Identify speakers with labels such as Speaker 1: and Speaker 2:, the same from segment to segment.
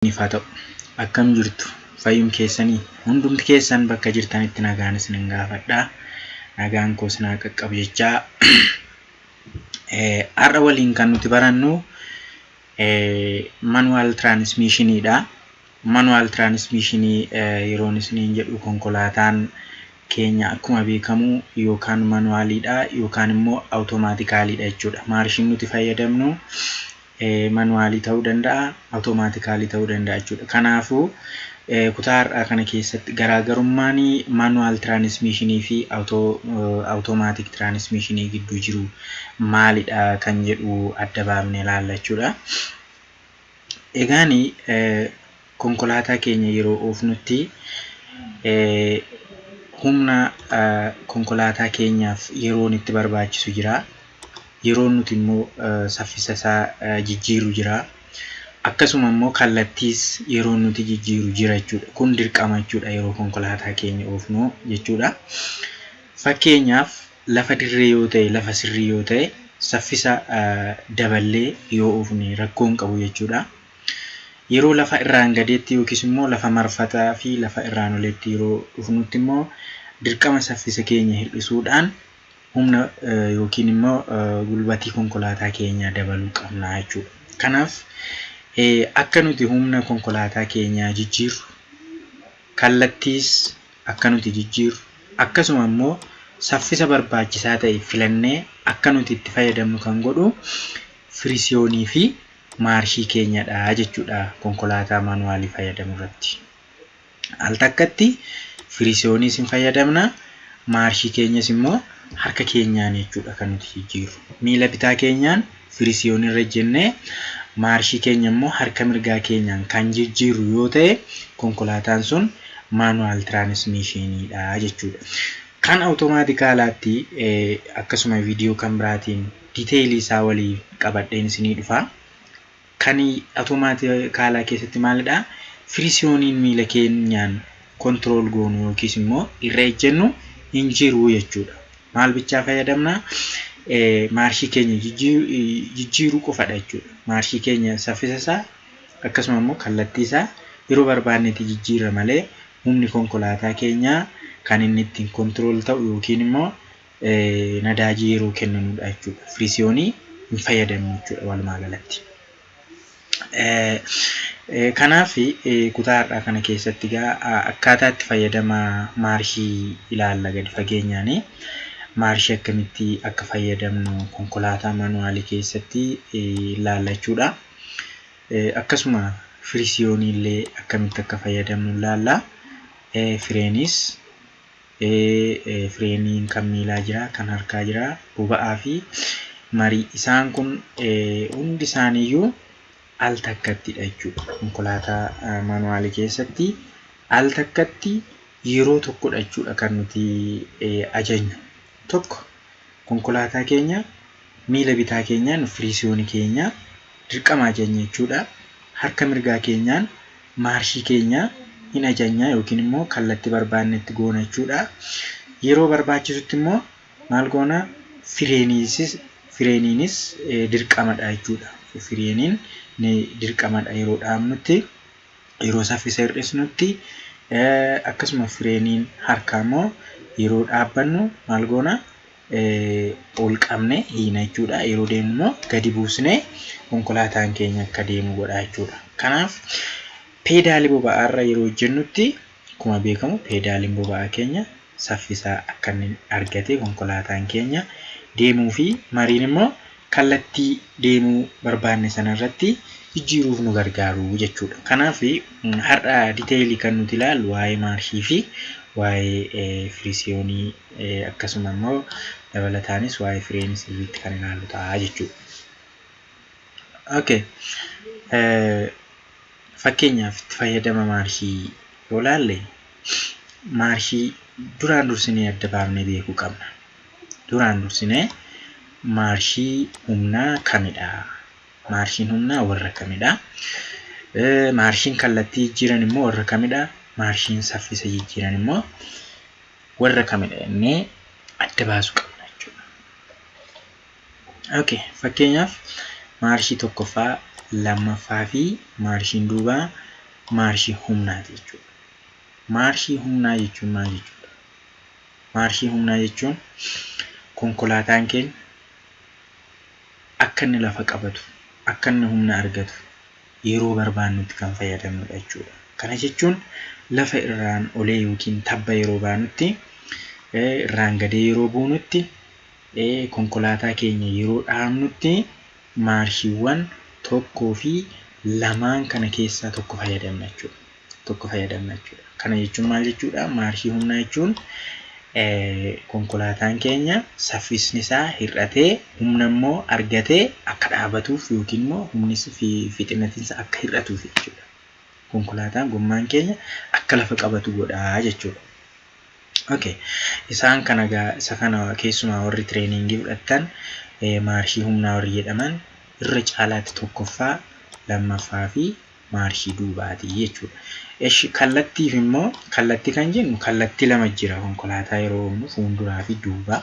Speaker 1: Nifata'u akkam jirtu fayyum keessanii hundumti keessan bakka jirtanitti nagaan isin gaafadha. Nagaan koo isin qaqqabu jechaa har'a waliin kan nuti barannu manual transmission dha. Manual transmission yeroon isiniin jedhu konkolaataan keenya akkuma beekamu yookaan manualidha yookaan immoo automaticalidha jechuudha. Maarshiin nuti fayyadamnu manualii ta'uu danda'a, automatically ta'uu danda'a jechuudha. Kanaafuu kutaa har'aa kana keessatti garaagarummaan manual transmission fi automatic transmission gidduu jiru maalidha kan jedhu adda baafnee ilaalla jechuudha. Egaani konkolaataa keenya yeroo oofnutti humna konkolaataa keenyaaf yeroon itti barbaachisu jira. Yeroon nuti immoo saffisa isaa jijjiiru jira. Akkasuma immoo kallattiis yeroon nuti jijjiiru jira jechuudha. Kun dirqama jechuudha yeroo konkolaataa keenya oofnu jechuudha. Fakkeenyaaf lafa dirree yoo ta'e, lafa sirrii yoo ta'e saffisa daballee yoo oofne rakkoon qabu jechuudha. Yeroo lafa irraan gadeetti yookiis immoo lafa marfataa fi lafa irraan oletti yeroo oofnutti immoo dirqama saffisa keenya hir'isuudhaan humna yookiin immoo gulbatii konkolaataa keenya dabaluu qabna jechuudha. Kanaaf akka nuti humna konkolaataa keenya jijjiirru, kallattiis akka nuti jijjiirru, akkasuma immoo saffisa barbaachisaa ta'e filannee akka nuti itti fayyadamnu kan godhu firiisiyoonii fi maarshii keenyadha jechuudha konkolaataa manuwaalii fayyadamu irratti. Al takkatti firiisiyooniis hin fayyadamna, maarshii keenyas immoo harka keenyaan jechuudha kan nuti jijjiirru. Miila bitaa keenyaan firiisiyoonii irra jennee maarshii keenya immoo harka mirgaa keenyaan kan jijjiirru yoo ta'e konkolaataan sun manual transmissionidha jechuudha. Kan automaticalaatti akkasuma viidiyoo kan biraatiin detailii isaa walii qabadheen isinii dhufa. Kan automaticalaa keessatti maalidha? Firiisiyooniin miila keenyaan control goonu yookiis immoo irra ejjennu hin jiru jechuudha. Maal bichaa fayyadamna? Maarshii keenya jijjiiruu qofadha jechuudha. Maarshii keenya saffisa isaa akkasuma immoo kallattii isaa yeroo barbaannetti jijjiirra malee humni konkolaataa keenyaa kan inni ittiin control ta'u yookiin immoo nadaajii yeroo kennanudha jechuudha. Firiisiyoonii hin fayyadamnu jechuudha walumaa galatti. Kanaaf kutaa har'aa kana keessatti akkaataa itti fayyadama maarshii ilaalla gadi fageenyaan. Maarshii akkamitti akka fayyadamnu konkolaataa manuwaalii keessatti ilaalla jechuudha. Akkasuma firiisiyoonii illee akkamitti akka fayyadamnu ilaalla. Fireeniin kan miilaa jira, kan harkaa jira, boba'aa fi marii. Isaan kun hundi isaaniiyyuu al takkattidha jechuudha. Konkolaataa manuwaalii keessatti al takkatti yeroo tokkodha jechuudha kan nuti ajajnu. Tokko konkolaataa keenya miila bitaa keenyaan firiisiyoonii keenya dirqama ajajna jechuudha. Harka mirgaa keenyaan maarshii keenya hin ajajna yookiin immoo kallattii barbaannetti goona jechuudha. Yeroo barbaachisutti immoo maal goona? Fireeniinis dirqamadha jechuudha. Fireeniin dirqamadha yeroo dhaabnutti, yeroo saffisa hir'isnutti, akkasuma fireeniin harkaa immoo yeroo dhaabbannu maal goona? Ol qabne hiina jechuudha. Yeroo deemnu immoo gadi buusnee konkolaataan keenya akka deemu godha jechuudha. Kanaaf peedaalii boba'aa irra yeroo hojjennutti akkuma beekamu peedaaliin boba'aa keenya saffisa akka inni argate konkolaataan keenya deemuu fi mariin immoo kallattii deemuu barbaanne sana irratti jijjiiruuf nu gargaaru jechuudha. Kanaaf har'a detailii kan nuti ilaallu waa'ee maarshii fi waa'ee firiisiyoonii akkasuma immoo dabalataanis waa'ee fireenii sirriitti kan ilaallu ta'a jechuudha. Okay. Fakkeenyaaf itti fayyadama maarshii yoo ilaalle maarshii duraan dursinee adda baafnee beekuu qabna. Duraan dursinee maarshii humnaa kamidha? Maarshiin humnaa warra kamidha? Maarshiin kallattii jijjiiran immoo warra kamidha? Maarshiin saffisa jijjiiran immoo warra kamidha jennee adda baasuu qabna jechuudha. Okay, fakkeenyaaf maarshii tokkoffaa lammaffaa fi maarshiin duubaa maarshii humnaati jechuudha. Maarshii humnaa jechuun maal jechuudha? Maarshii humnaa jechuun konkolaataan keenya akka inni lafa qabatu, akka inni humna argatu yeroo barbaannutti kan fayyadamnudha jechuudha. Kana jechuun lafa irraan olee yookiin tabba yeroo baanutti irraan gadee yeroo buunutti konkolaataa keenya yeroo dhaabnutti maarshiiwwan tokkoo fi lamaan kana keessaa tokko fayyadamna jechuudha. Kana jechuun maal jechuudha? Maarshii humnaa jechuun konkolaataan keenya saffisni isaa hir'atee humna immoo argatee akka dhaabatuuf yookiin immoo humni fi fixinni isaa akka hir'atuuf jechuudha. Konkolaataan gommaan keenya akka lafa qabatu godhaa jechuudha. Okay. Isaan kana isa kana keessumaa warri treeningii fudhatan maarshii humnaa warri jedhaman irra caalaatti tokkoffaa, lammaffaa fi maarshii duubaati jechuudha. Kallattiif immoo kallattii kan jennu kallattii lama jira konkolaataa yeroo humnu fuulduraa fi duubaa.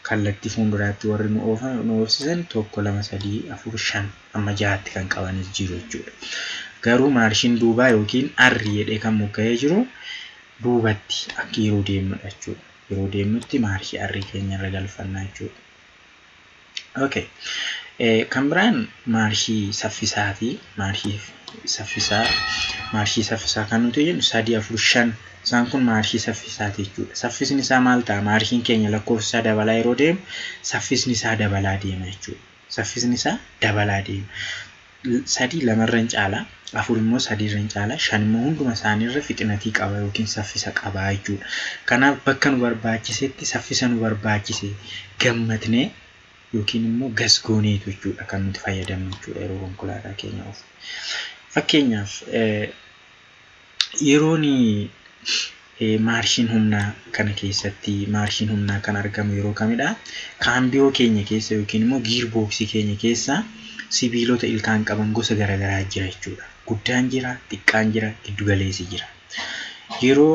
Speaker 1: Kallattii fuulduraatti warri nu oofsisan 1 2 3 4 5 amma 6tti kan qabanis jiru jechuudha. Garuu maarshiin duubaa yookiin arri jedhee kan mukka'ee jiru duubatti akka yeroo deemnudha jechuudha. Yeroo deemnutti maarshii arrii keenya irra galfannaa jechuudha. Okay. Kan biraan maarshii saffisaati. Maarshii saffisaa kan nuti jennu 3 4 5 isaan kun maarshii saffisaati jechuudha. Saffisni isaa maal ta'a? Maarshiin keenya lakkoofsa dabalaa yeroo deemu saffisni isaa dabalaa deema jechuudha. Saffisni isaa dabalaa deema. 3 lamarra hin caala, 4 immoo 3 irra hin caala, 5 immoo hunduma isaaniirra fixinatii qaba yookiin saffisa qaba jechuudha. Kanaaf bakka nu barbaachisetti saffisa nu barbaachise gammadnee yookiin immoo gasgooneetu jechuudha kan nuti fayyadamnu jechuudha yeroo konkolaataa keenya oofu. Fakkeenyaaf yeroon maarshiin humnaa kana keessatti maarshiin humnaa kan argamu yeroo kamidha? Kaambiyoo keenya keessa yookiin immoo giirboksii keenya keessa sibiilota ilkaan qaban gosa garaagaraa jira jechuudha. Guddaan jira, xiqqaan jira, giddugaleessi jira. Yeroo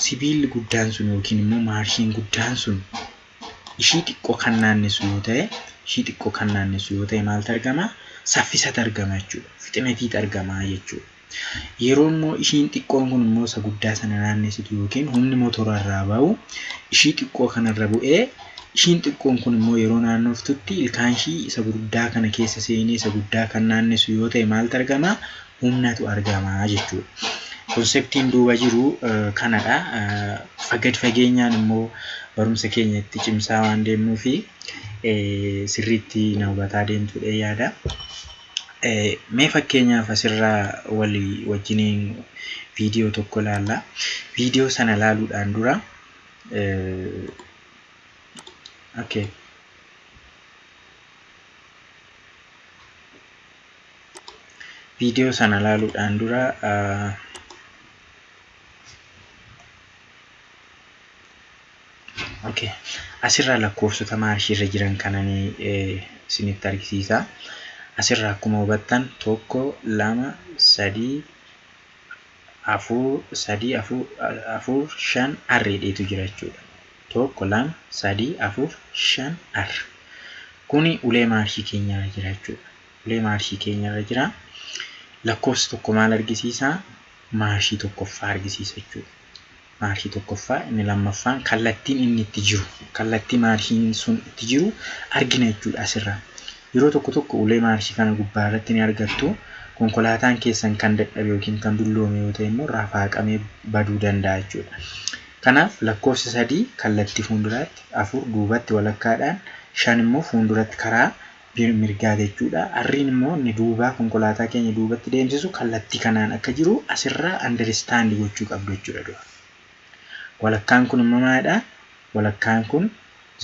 Speaker 1: sibiilli guddaan sun yookiin immoo maarshiin guddaan sun ishii xiqqoo kan naannessu yoo ta'e maaltu argama? Saffisatu argama jechuudha. Fixinatiitu argama jechuudha. Yeroo immoo ishiin xiqqoon kun immoo isa guddaa sana naannessitu yookiin humni motora irraa ba'u ishii xiqqoo kanarra bu'ee ishiin xiqqoon kun immoo yeroo naannoftutti ilkaan ishii isa guddaa kana keessa seenee isa guddaa kan naannessu yoo ta'e maaltu argama? Humnatu argama jechuudha. Konseptiin duuba jiru kanadha. Fageenyaan immoo barumsa keenya itti cimsaa waan deemnuu fi sirriitti na hubataa deemtudha yaada. Mee fakkeenyaaf asirraa walii wajjiniin viidiyoo tokko ilaalla. Viidiyoo sana ilaaluudhaan dura okay. Viidiyoo sana ilaaluudhaan dura okay. Asirraa lakkoofsota maarshii irra jiran kananii isinitti argisiisa. Asirraa akkuma hubattan 1 2 3 4 5 arreedheetu jira jechuudha. 1 2 3 4 5 arri. Kuni ulee maarshii keenyarra jira jechuudha. Ulee maarshii keenyarra jira. Lakkoofsi tokko maal argisiisa? Maarshii tokkoffaa argisiisa jechuudha. Maarshii tokkoffaa inni lammaffaan kallattiin inni itti jiru, kallattii maarshiin sun itti jiru argina jechuudha asirraa. Yeroo tokko ulee maarshii kana gubbaa irratti ni argattu. Konkolaataan keessan kan dadhabe yookiin kan dulloome yoo ta'e immoo raafaqamee baduu danda'a jechuudha. Kanaaf lakkoofsi 3 kallattii fuulduraatti, 4 duubatti walakkaadhaan, 5 immoo fuulduratti karaa mirgaa jechuudha. Arriin immoo inni duubaa konkolaataa keenya duubatti deemsisu kallattii kanaan akka jiru asirraa understand gochuu qabdu jechuudha. Walakkaan kun immoo maalidha? Walakkaan kun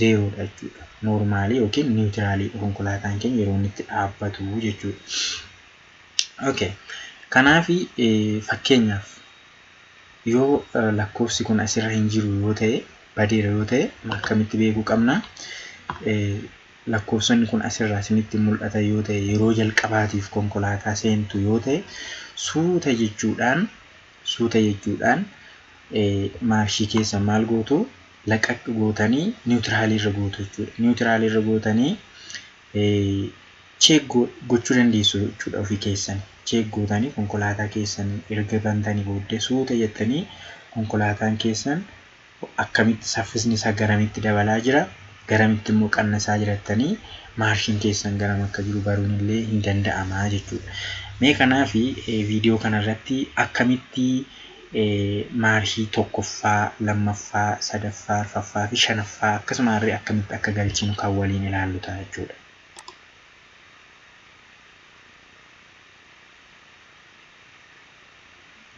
Speaker 1: 0 dha jechuudha. Normaalii yookiin niwutiraalii konkolaataan keenya yeroo inni itti dhaabbatu jechuudha. Okay. Kanaaf fakkeenyaaf yoo lakkoofsi kun asirra hin jiru yoo ta'e badeera yoo ta'e akkamitti beekuu qabna? Lakkoofsonni kun asirraa isinitti mul'ata yoo ta'e yeroo jalqabaatiif konkolaataa seentu yoo ta'e suuta jechuudhaan maarshii keessa maal gootu? Laqaq gootanii niwutiraalii irra gootu jechuudha. Niwutiraalii irra gootanii check gochuu dandeessu jechuudha ofii keessan. cheeggootanii konkolaataa keessan erga bantanii booddee suuta jettanii konkolaataan keessan akkamitti saffisni isaa garamitti dabalaa jira, garamitti immoo qannasaa jirattanii maarshiin keessan garam akka jiru baruun illee hin danda'ama jechuudha. Mee kanaaf viidiyoo kanarratti akkamitti maarshii tokkoffaa, lammaffaa, sadaffaa, arfaffaa fi shanaffaa akkasuma illee akkamitti akka galchinu kan waliin ilaallu ta'a jechuudha.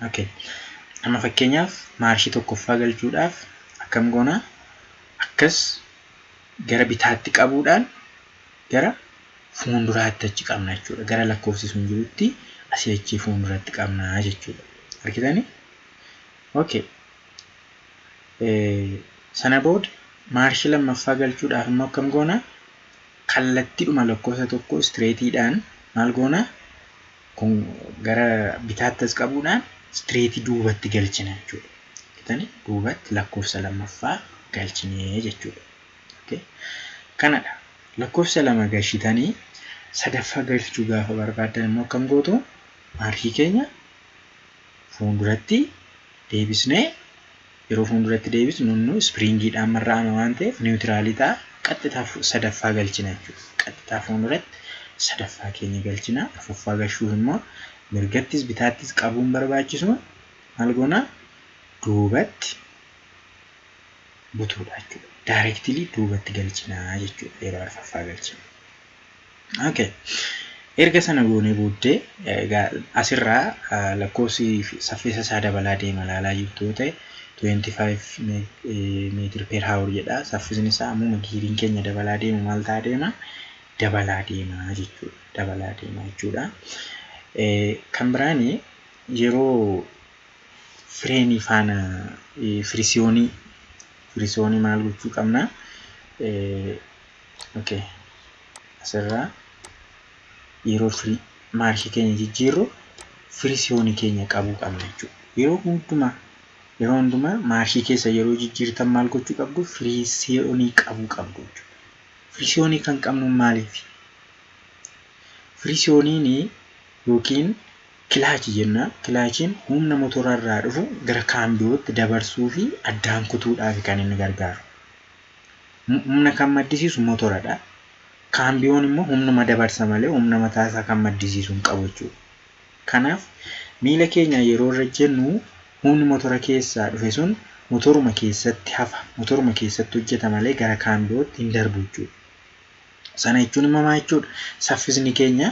Speaker 1: Okay. Amma fakkeenyaaf maarshii tokkoffaa galchuudhaaf akkam goona akkas gara bitaatti qabuudhaan gara fuulduraatti achi qabna jechuudha. Gara lakkoofsi sun jirutti asii achi fuulduratti qabna jechuudha. Argitanii? Okay. Sana booda maarshii lammaffaa galchuudhaaf immoo akkam goona kallattiidhuma lakkoofsa tokko istireetiidhaan maal goona kun gara bitaatti as qabuudhaan istireetii duubatti galchina jechuudha. Argitanii? Duubatti lakkoofsa lammaffaa galchinee jechuudha. Okay. Kanadha. Lakkoofsa lama galchitanii sadaffaa galchuu gaafa barbaadan immoo akkam gootu maarshii keenya fuulduratti deebisnee yeroo fuulduratti deebisnu nu ispiriingiidhaan marraa'ama waan ta'eef niwutiraalii ta'a qaxxitaa sadaffaa galchina jechuudha. Qaxxitaa fuulduratti sadaffaa keenya galchina. Arfaffaa galchuuf immoo mirgattis bitaattis qabuun barbaachisu maal goona duubatti butuudha jechuudha. Directly duubatti galchinaa jechuudha yeroo arfaffaa galchinu. Okay. Erga sana goonee booddee asirraa lakkoofsi saffisa isaa dabalaa deema ilaalaa jirtu yoo ta'e 25 meetira per hour jedha. Saffisni isaa ammuma giiriin keenya dabalaa deema maal ta'a deema? Dabalaa deema jechuudha. Dabalaa deema jechuudha. Kan biraan yeroo fireenii faana firisioonii maal gochuu qabna? Okay. Asirraa yeroo maarshii keenya jijjiirru firisioonii keenya qabuu qabna jechuudha. Yeroo hundumaa maarshii keessa yeroo jijjiirtan maal gochuu qabdu? Firisioonii qabuu qabdu jechuudha. Firisioonii kan qabnu maaliif? Firisiooniin yookiin kilaachii jenna. Kilaachiin humna motorarraa dhufu gara kaambiyootti dabarsuu fi addaan kutuudhaaf kan inni gargaaru. Humna kan maddisiisu motoradha. Kaambiyoon immoo humnuma dabarsa malee humna mataasaa kan maddisiisu hin qabu jechuudha. Kanaaf miila keenya yeroo irra jennu humni motora keessaa dhufe sun motoruma keessatti hafa. Motoruma keessatti hojjeta malee gara kaambiyootti hin darbu jechuudha. Sana jechuun immoo maal jechuudha? Saffisni keenya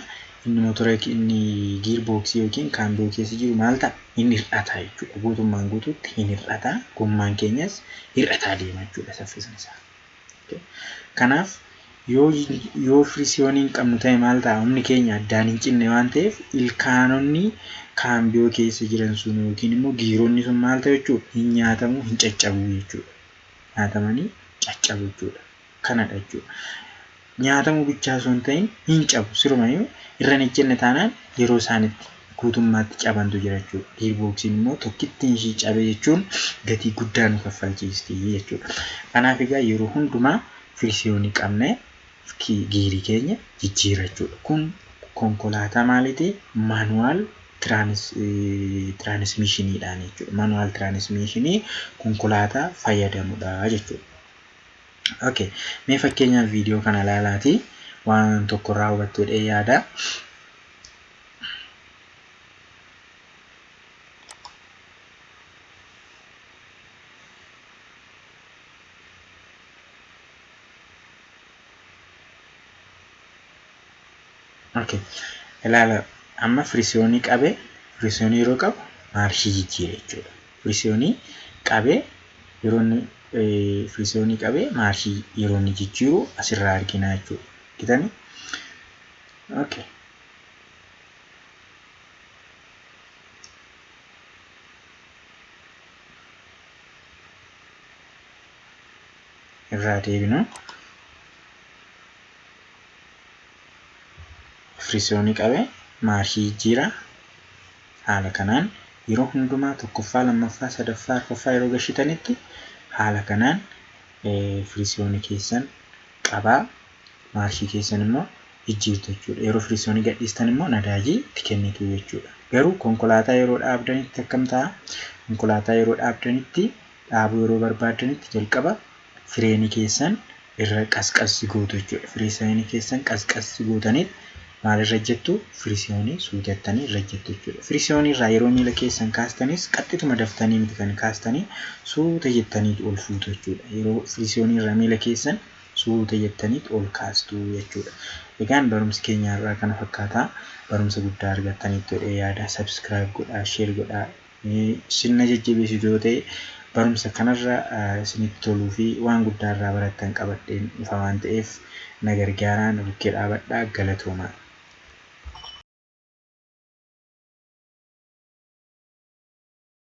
Speaker 1: inni motora inni giirboksii yookiin kaambiyoo keessa jiru maal ta'a? Inni hir'ata jechuudha. Guutummaan guutuutti hin hir'ata. Gommaan keenyas hir'ataa deema jechuudha saffisni isaa. Okay. Kanaaf yoo firisioonii hin qabnu ta'e maal ta'a? Humni keenya addaan hin cinne waan ta'eef ilkaanonni kaambiyoo keessa jiran sun yookiin immoo giironni sun maal ta'u jechuudha? Hin nyaatamu, hin caccabu jechuudha. Nyaatamanii caccabu jechuudha. Kanadha jechuudha. Nyaatamuu bichaa osoo hin ta'in hin cabu. Sirumayyuu irra hin ejjenne taanaan yeroo isaanitti guutummaatti cabantu jira jechuudha. Giirboksiin immoo tokkittiin ishii cabe jechuun gatii guddaa nu kaffalchiisti jechuudha. Kanaaf egaa yeroo hundumaa firisioonii qabnee giirii keenya jijjiirra jechuudha. Kun konkolaataa maaliiti? Maanuwaal tiraanismiishiniidhaan jechuudha. Maanuwaal tiraanismiishinii konkolaataa fayyadamudha jechuudha. Okay. Mee fakkeenyaaf viidiyoo kana ilaalaati waan tokko irraa hubattu jedhee yaada. Okay. Ilaala amma firisioonii qabee firisioonii yeroo qabu maarshii jijjiire jechuudha. Firisioonii qabee yeroo firisioonii qabee maarshii yeroo inni jijjiiru asirraa argina jechuudha. Argitanii? Okay. Irraa deebinu. Firisioonii qabee maarshii jijjiira. Haala kanaan yeroo hundumaa tokkoffaa, lammaffaa, sadaffaa, arfaffaa yeroo gashitanitti haala kanaan firisioonii keessan qabaa. Maarshii keessan immoo jijjiirtu jechuudha. Yeroo firiisoonii gadhiistan immoo nadaajii itti kennitu jechuudha. Garuu konkolaataa yeroo dhaabdanitti akkam ta'a? Konkolaataa yeroo dhaabdanitti dhaabuu yeroo barbaadanitti jalqaba fireenii keessan irra qasqassi gootu jechuudha. Firiisoonii keessan qasqassi gootanii maalirra jettu? Firiisoonii suutattanii irra jettu jechuudha. Firiisoonii irraa yeroo miila keessan kaastanis qaxxituma daftanii miti kan kaastanii suuta jettanii ol fuutu jechuudha. Yeroo firiisoonii irraa miila keessan suuta jettanii ol kaastu jechuudha. Egaan barumsi keenya irraa kana fakkaata. Barumsa guddaa argattaniitu jedhee yaada. Subscribe godhaa, share godhaa. Sirna jajjabeessitu yoo ta'e barumsa kanarra isinitti toluu fi waan guddaa irraa barattan qabadheen dhufa waan ta'eef na gargaaraa, na bukkee dhaabadhaa, galatoomaa.